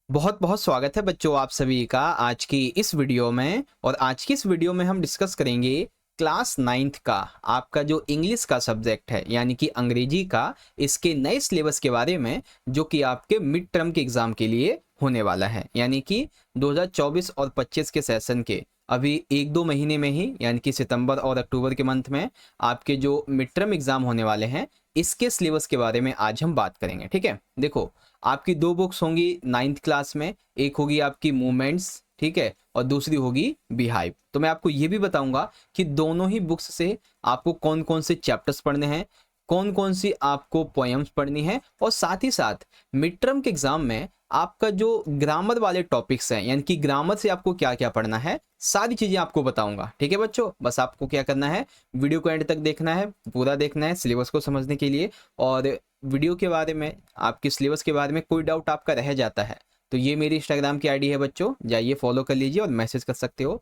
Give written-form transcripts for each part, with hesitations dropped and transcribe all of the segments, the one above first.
बहुत बहुत स्वागत है बच्चों आप सभी का आज की इस वीडियो में। और आज की इस वीडियो में हम डिस्कस करेंगे क्लास नाइन्थ का आपका जो इंग्लिश का सब्जेक्ट है यानी कि अंग्रेजी का, इसके नए सिलेबस के बारे में जो कि आपके मिड टर्म के एग्जाम के लिए होने वाला है। यानी कि 2024 और 25 के सेशन के अभी एक दो महीने में ही यानी कि सितंबर और अक्टूबर के मंथ में आपके जो मिड टर्म एग्जाम होने वाले हैं, इसके सिलेबस के बारे में आज हम बात करेंगे। ठीक है, देखो आपकी दो बुक्स होंगी नाइन्थ क्लास में, एक होगी आपकी मूवमेंट्स, ठीक है, और दूसरी होगी बिहाइव। तो मैं आपको ये भी बताऊंगा कि दोनों ही बुक्स से आपको कौन कौन से चैप्टर्स पढ़ने हैं, कौन कौन सी आपको पोएम्स पढ़नी है, और साथ ही साथ मिड टर्म के एग्जाम में आपका जो ग्रामर वाले टॉपिक्स हैं यानी कि ग्रामर से आपको क्या क्या पढ़ना है, सारी चीजें आपको बताऊंगा। ठीक है बच्चों, बस आपको क्या करना है, वीडियो को एंड तक देखना है, पूरा देखना है सिलेबस को समझने के लिए। और वीडियो के बारे में, आपके सिलेबस के बारे में कोई डाउट आपका रह जाता है तो ये मेरी इंस्टाग्राम की आईडी है बच्चों, जाइए फॉलो कर लीजिए और मैसेज कर सकते हो।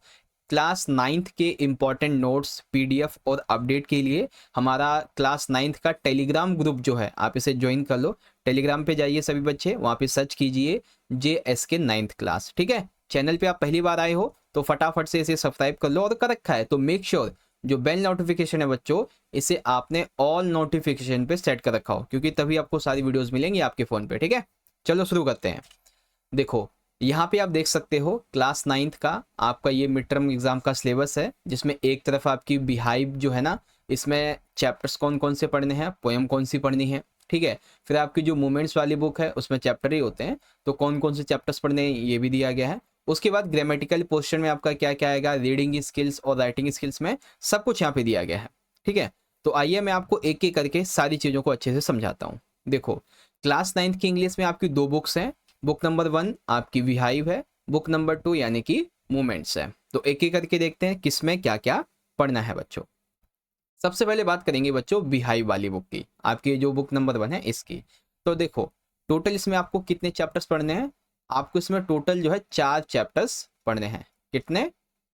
क्लास नाइन्थ के इंपॉर्टेंट नोट्स पीडीएफ और अपडेट के लिए हमारा क्लास नाइन्थ का टेलीग्राम ग्रुप जो है आप इसे ज्वाइन कर लो। टेलीग्राम पे जाइए सभी बच्चे, वहाँ पे सर्च कीजिए JSK नाइन्थ क्लास। ठीक है, चैनल पे आप पहली बार आए हो तो फटाफट से इसे सब्सक्राइब कर लो, और कर रखा है तो मेक श्योर जो बेल नोटिफिकेशन है बच्चों, इसे आपने ऑल नोटिफिकेशन पे सेट कर रखा हो, क्योंकि तभी आपको सारी वीडियोस मिलेंगी आपके फ़ोन पे। ठीक है, चलो शुरू करते हैं। देखो यहाँ पे आप देख सकते हो क्लास नाइन्थ का आपका ये मिड टर्म एग्जाम का सिलेबस है, जिसमें एक तरफ आपकी बिहाइव जो है ना, इसमें चैप्टर्स कौन कौन से पढ़ने हैं, पोएम कौन सी पढ़नी है। ठीक है, फिर आपकी जो मूवमेंट्स वाली बुक है उसमें चैप्टर ही होते हैं, तो कौन कौन से चैप्टर्स पढ़ने हैं ये भी दिया गया है। उसके बाद ग्रामेटिकल पोर्शन में आपका क्या क्या आएगा, रीडिंग स्किल्स और राइटिंग स्किल्स में सब कुछ यहाँ पे दिया गया है। ठीक है, तो आइए मैं आपको एक एक करके सारी चीज़ों को अच्छे से समझाता हूँ। देखो क्लास नाइन्थ की इंग्लिश में आपकी दो बुक्स हैं, बुक नंबर 1 आपकी विहाइव है, बुक नंबर 2 यानी कि मूवमेंट्स है। तो एक एक करके देखते हैं किसमें क्या क्या पढ़ना है बच्चों। सबसे पहले बात करेंगे बच्चों बिहाइव वाली बुक की, आपकी जो बुक नंबर 1 है इसकी। तो देखो टोटल इसमें आपको कितने चैप्टर्स पढ़ने हैं, आपको इसमें टोटल जो है 4 चैप्टर्स पढ़ने हैं। कितने?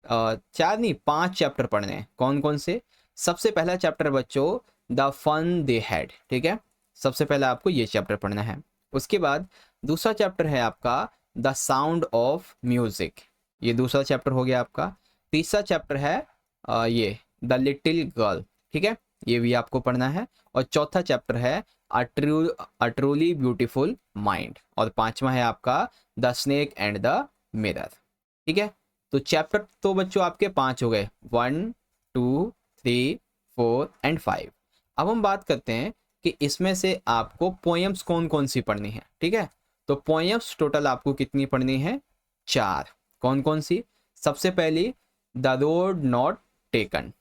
4 नहीं, 5 चैप्टर पढ़ने हैं। कौन कौन से? सबसे पहला चैप्टर बच्चों द फन दे हैड। ठीक है, सबसे पहला आपको ये चैप्टर पढ़ना है। उसके बाद दूसरा चैप्टर है आपका द साउंड ऑफ म्यूजिक, ये दूसरा चैप्टर हो गया आपका। तीसरा चैप्टर है ये द लिटिल गर्ल। ठीक है, ये भी आपको पढ़ना है। और चौथा चैप्टर है अ ट्रूली ब्यूटीफुल माइंड। और पांचवा है आपका the snake and the mirror. ठीक है, तो चैप्टर तो बच्चों आपके 5 हो गए, 1 2 3 4 एंड 5। अब हम बात करते हैं कि इसमें से आपको पोएम्स कौन कौन सी पढ़नी है। ठीक है, तो पोएम्स टोटल आपको कितनी पढ़नी है? 4। कौन कौन सी? सबसे पहली द रोड नॉट टेकन।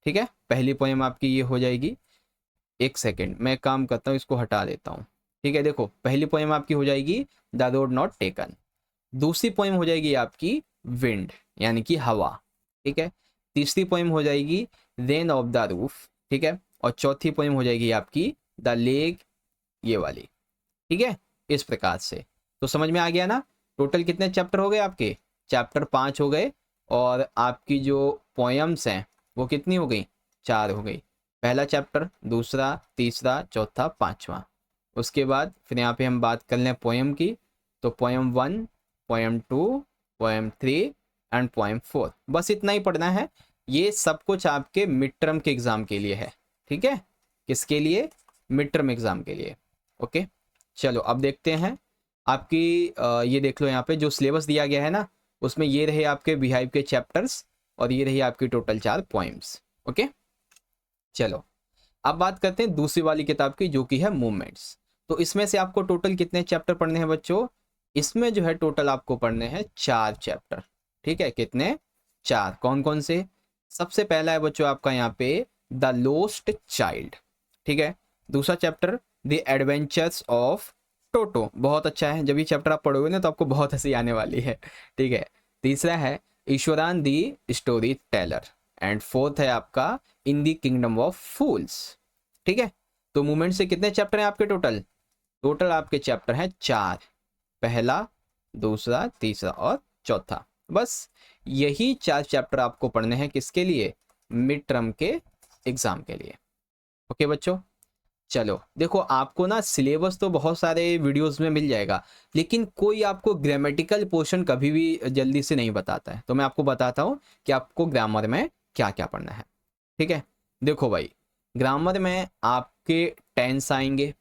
ठीक है, पहली पोएम आपकी ये हो जाएगी। एक सेकेंड मैं काम करता हूँ, इसको हटा देता हूँ। ठीक है, देखो पहली पोएम आपकी हो जाएगी द रोड नॉट टेकन। दूसरी पोएम हो जाएगी आपकी विंड यानी कि हवा। ठीक है, तीसरी पोएम हो जाएगी रेन ऑफ द रूफ। ठीक है, और चौथी पोएम हो जाएगी आपकी द लेक, ये वाली। ठीक है, इस प्रकार से तो समझ में आ गया ना। टोटल कितने चैप्टर हो गए आपके? चैप्टर 5 हो गए। और आपकी जो पोएम्स हैं वो कितनी हो गई? 4 हो गई। पहला चैप्टर, दूसरा, तीसरा, चौथा, पांचवा। उसके बाद फिर यहाँ पे हम बात कर लें पोएम की, तो poem 1, poem 2, poem 3 and poem 4, बस इतना ही पढ़ना है। ये सब कुछ आपके मिड टर्म के एग्जाम के लिए है। ठीक है, किसके लिए? मिड टर्म एग्जाम के लिए। ओके, चलो अब देखते हैं आपकी ये देख लो यहाँ पे जो सिलेबस दिया गया है ना, उसमें ये रहे आपके बिहाइव के चैप्टर्स और ये रही आपकी टोटल 4 पोएम्स। ओके, चलो अब बात करते हैं दूसरी वाली किताब की जो कि है मूवमेंट्स। तो इसमें से आपको टोटल कितने चैप्टर पढ़ने हैं बच्चों? इसमें जो है टोटल आपको पढ़ने हैं 4 चैप्टर। ठीक है, कितने? 4। कौन कौन से? सबसे पहला है बच्चों आपका यहाँ पे द लोस्ट चाइल्ड। ठीक है, दूसरा chapter the adventures of Toto. बहुत अच्छा है, जब ये चैप्टर आप पढ़ोगे ना तो आपको बहुत हंसी आने वाली है। ठीक है, तीसरा है ईश्वरान दी स्टोरी टेलर। एंड फोर्थ है आपका इन दी किंगडम ऑफ फूल्स। ठीक है, तो मूवमेंट से कितने चैप्टर हैं आपके टोटल? टोटल आपके चैप्टर हैं 4, पहला, दूसरा, तीसरा और चौथा। बस यही 4 चैप्टर आपको पढ़ने हैं, किसके लिए? मिड टर्म के एग्जाम के लिए। ओके बच्चों, चलो देखो, आपको ना सिलेबस तो बहुत सारे वीडियोस में मिल जाएगा, लेकिन कोई आपको ग्रामेटिकल पोर्शन कभी भी जल्दी से नहीं बताता है। तो मैं आपको बताता हूँ कि आपको ग्रामर में क्या क्या पढ़ना है। ठीक है, देखो भाई, ग्रामर में आपके टेंस आएंगे।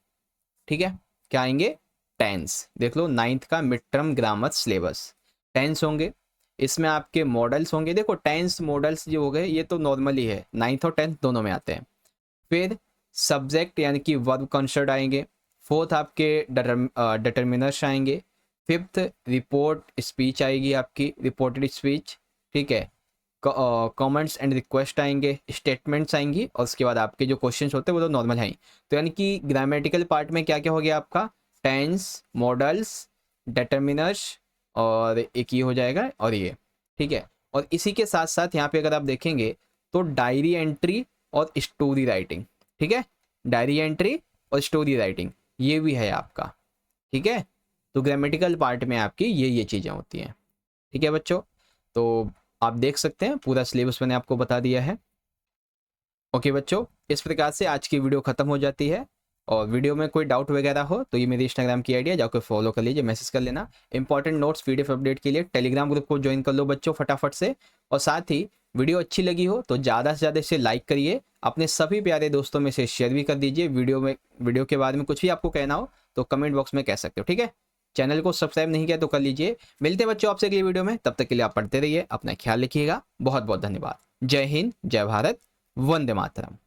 ठीक है, क्या आएंगे? टेंस। देख लो, 9th का mid term grammar syllabus, tense होंगे। इसमें आपके मॉडल्स होंगे। देखो, टेंस मॉडल्स जो हो गए ये तो नॉर्मली है, 9th और 10th दोनों में आते हैं। फिर सब्जेक्ट यानी कि वर्ब कंस्ट्रक्ट आएंगे। फोर्थ आपके डिटर्मिनर्स आएंगे। फिफ्थ रिपोर्ट स्पीच आएगी, आपकी रिपोर्टेड स्पीच। ठीक है, कमेंट्स एंड रिक्वेस्ट आएंगे, स्टेटमेंट्स आएंगी, और उसके बाद आपके जो क्वेश्चंस होते हैं वो तो नॉर्मल हैं ही। तो यानी कि ग्रामेटिकल पार्ट में क्या क्या हो गया आपका? टेंस, मॉडल्स, डिटर्मिनर्स, और एक ये हो जाएगा, और ये। ठीक है, और इसी के साथ साथ यहाँ पे अगर आप देखेंगे तो डायरी एंट्री और स्टोरी राइटिंग। ठीक है, डायरी एंट्री और स्टोरी राइटिंग ये भी है आपका। ठीक है, तो ग्रामेटिकल पार्ट में आपकी ये चीज़ें होती हैं। ठीक है बच्चों, तो आप देख सकते हैं पूरा सिलेबस मैंने आपको बता दिया है। ओके बच्चों, इस प्रकार से आज की वीडियो खत्म हो जाती है। और वीडियो में कोई डाउट वगैरह हो तो ये मेरी इंस्टाग्राम की आईडी है, जाकर फॉलो कर लीजिए, मैसेज कर लेना। इंपॉर्टेंट नोट्स पीडीएफ अपडेट के लिए टेलीग्राम ग्रुप को ज्वाइन कर लो बच्चों फटाफट से। और साथ ही वीडियो अच्छी लगी हो तो ज़्यादा से ज़्यादा इसे लाइक करिए, अपने सभी प्यारे दोस्तों में से शेयर भी कर दीजिए। वीडियो के बारे में कुछ भी आपको कहना हो तो कमेंट बॉक्स में कह सकते हो। ठीक है, चैनल को सब्सक्राइब नहीं किया तो कर लीजिए। मिलते हैं बच्चों आपसे अगली वीडियो में, तब तक के लिए आप पढ़ते रहिए, अपना ख्याल रखिएगा। बहुत बहुत धन्यवाद। जय हिंद, जय भारत, वंदे मातरम।